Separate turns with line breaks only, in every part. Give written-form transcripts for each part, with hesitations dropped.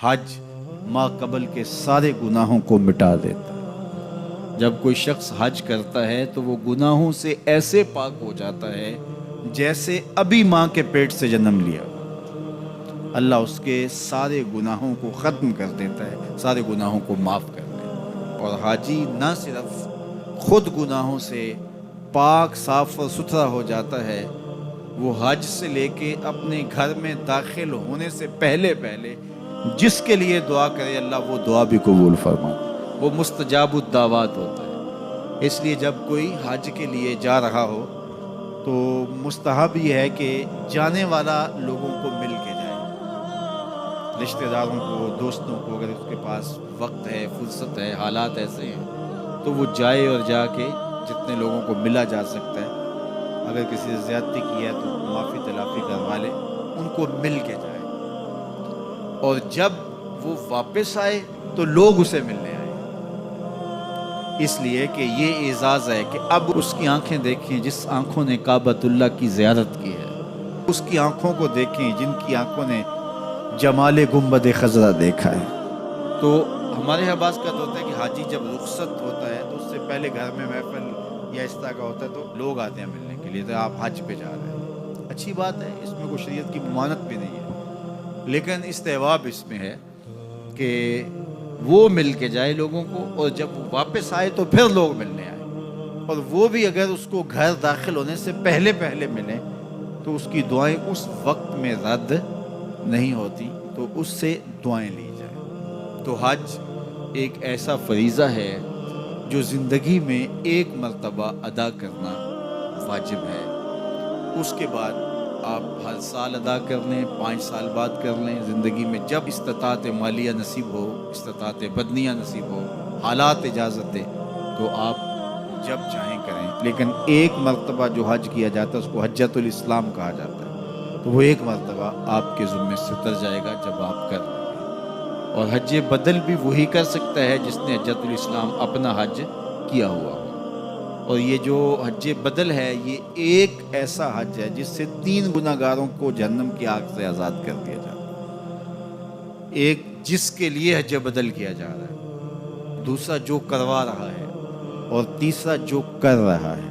حج ما قبل کے سارے گناہوں کو مٹا دیتا ہے۔ جب کوئی شخص حج کرتا ہے تو وہ گناہوں سے ایسے پاک ہو جاتا ہے جیسے ابھی ماں کے پیٹ سے جنم لیا۔ اللہ اس کے سارے گناہوں کو ختم کر دیتا ہے، سارے گناہوں کو معاف کر دیتا ہے۔ اور حاجی نہ صرف خود گناہوں سے پاک صاف اور ستھرا ہو جاتا ہے، وہ حج سے لے کے اپنے گھر میں داخل ہونے سے پہلے جس کے لیے دعا کرے اللہ وہ دعا بھی قبول فرماتا ہے، وہ مستجاب الدعوات ہوتا ہے۔ اس لیے جب کوئی حج کے لیے جا رہا ہو تو مستحب یہ ہے کہ جانے والا لوگوں کو مل کے جائے، رشتہ داروں کو، دوستوں کو، اگر اس کے پاس وقت ہے، فرصت ہے، حالات ایسے ہیں تو وہ جائے اور جا کے جتنے لوگوں کو ملا جا سکتا ہے، اگر کسی سے زیادتی کی ہے تو معافی تلافی کروا لے، ان کو مل کے جائے۔ اور جب وہ واپس آئے تو لوگ اسے ملنے آئے، اس لیے کہ یہ اعزاز ہے کہ اب اس کی آنکھیں دیکھیں جس آنکھوں نے کعبۃ اللہ کی زیارت کی ہے، اس کی آنکھوں کو دیکھیں جن کی آنکھوں نے جمال گنبد خضرا دیکھا ہے۔ تو ہمارے یہاں بعض کا تو ہوتا ہے کہ حاجی جب رخصت ہوتا ہے تو اس سے پہلے گھر میں محفل یا اس طرح کا ہوتا ہے تو لوگ آتے ہیں ملنے کے لیے، تو آپ حج پہ جا رہے ہیں، اچھی بات ہے، اس میں کوئی شریعت کی ممانعت بھی نہیں ہے، لیکن استحباب اس میں ہے کہ وہ مل کے جائے لوگوں کو، اور جب وہ واپس آئے تو پھر لوگ ملنے آئے، اور وہ بھی اگر اس کو گھر داخل ہونے سے پہلے ملیں تو اس کی دعائیں اس وقت میں رد نہیں ہوتی، تو اس سے دعائیں لی جائیں۔ تو حج ایک ایسا فریضہ ہے جو زندگی میں ایک مرتبہ ادا کرنا واجب ہے، اس کے بعد آپ ہر سال ادا کر لیں، 5 سال بعد کر لیں، زندگی میں جب استطاعت مالیہ نصیب ہو، استطاعت بدنیہ نصیب ہو، حالات اجازت دے تو آپ جب چاہیں کریں، لیکن ایک مرتبہ جو حج کیا جاتا ہے اس کو حجۃ الاسلام کہا جاتا ہے، تو وہ ایک مرتبہ آپ کے ذمے سے اتر جائے گا جب آپ کر لیں گے۔ اور حج بدل بھی وہی کر سکتا ہے جس نے حجۃ الاسلام اپنا حج کیا ہوا ہو، اور یہ جو حج بدل ہے یہ ایک ایسا حج ہے جس سے 3 گناہگاروں کو جہنم کی آگ سے آزاد کر دیا جاتا ہے۔ ایک جس کے لیے حج بدل کیا جا رہا ہے، دوسرا جو کروا رہا ہے، اور تیسرا جو کر رہا ہے۔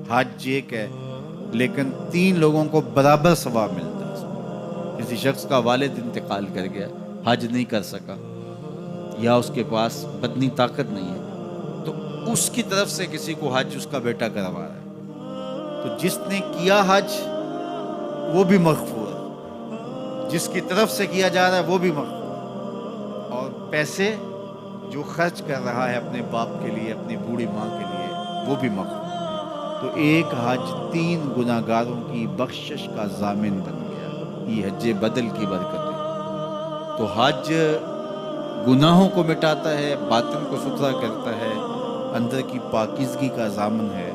حج ایک ہے لیکن 3 لوگوں کو برابر ثواب ملتا ہے۔ کسی شخص کا والد انتقال کر گیا، حج نہیں کر سکا، یا اس کے پاس بدنی طاقت نہیں ہے، تو اس کی طرف سے کسی کو حج اس کا بیٹا کروا رہا ہے، تو جس نے کیا حج وہ بھی مغفور ہے، جس کی طرف سے کیا جا رہا ہے وہ بھی مغفور، اور پیسے جو خرچ کر رہا ہے اپنے باپ کے لیے، اپنی بوڑھی ماں کے لیے، وہ بھی مغفور۔ تو ایک حج 3 گناہگاروں کی بخشش کا ضامن بن گیا، یہ حج بدل کی برکت ہے۔ تو حج گناہوں کو مٹاتا ہے، باطن کو ستھرا کرتا ہے، اندر کی پاکیزگی کا ضامن ہے،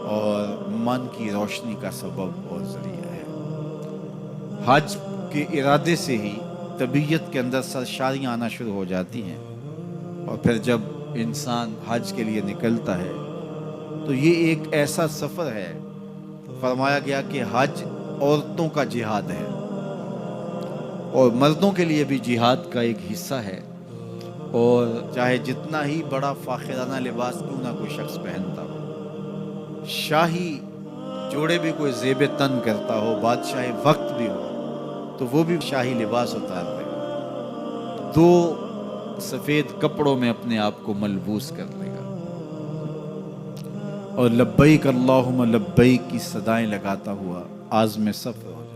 اور من کی روشنی کا سبب اور ذریعہ ہے۔ حج کے ارادے سے ہی طبیعت کے اندر سرشاریاں آنا شروع ہو جاتی ہیں، اور پھر جب انسان حج کے لیے نکلتا ہے تو یہ ایک ایسا سفر ہے، فرمایا گیا کہ حج عورتوں کا جہاد ہے، اور مردوں کے لیے بھی جہاد کا ایک حصہ ہے، اور چاہے جتنا ہی بڑا فاخرانہ لباس کیوں نہ کوئی شخص پہنتا ہو، شاہی جوڑے بھی کوئی زیب تن کرتا ہو، بادشاہی وقت بھی ہو، تو وہ بھی شاہی لباس اتار لے گا، 2 سفید کپڑوں میں اپنے آپ کو ملبوس کر لے گا، اور لبیک اللہم لبیک کی صدائیں لگاتا ہوا عازم سفر ہو جائے۔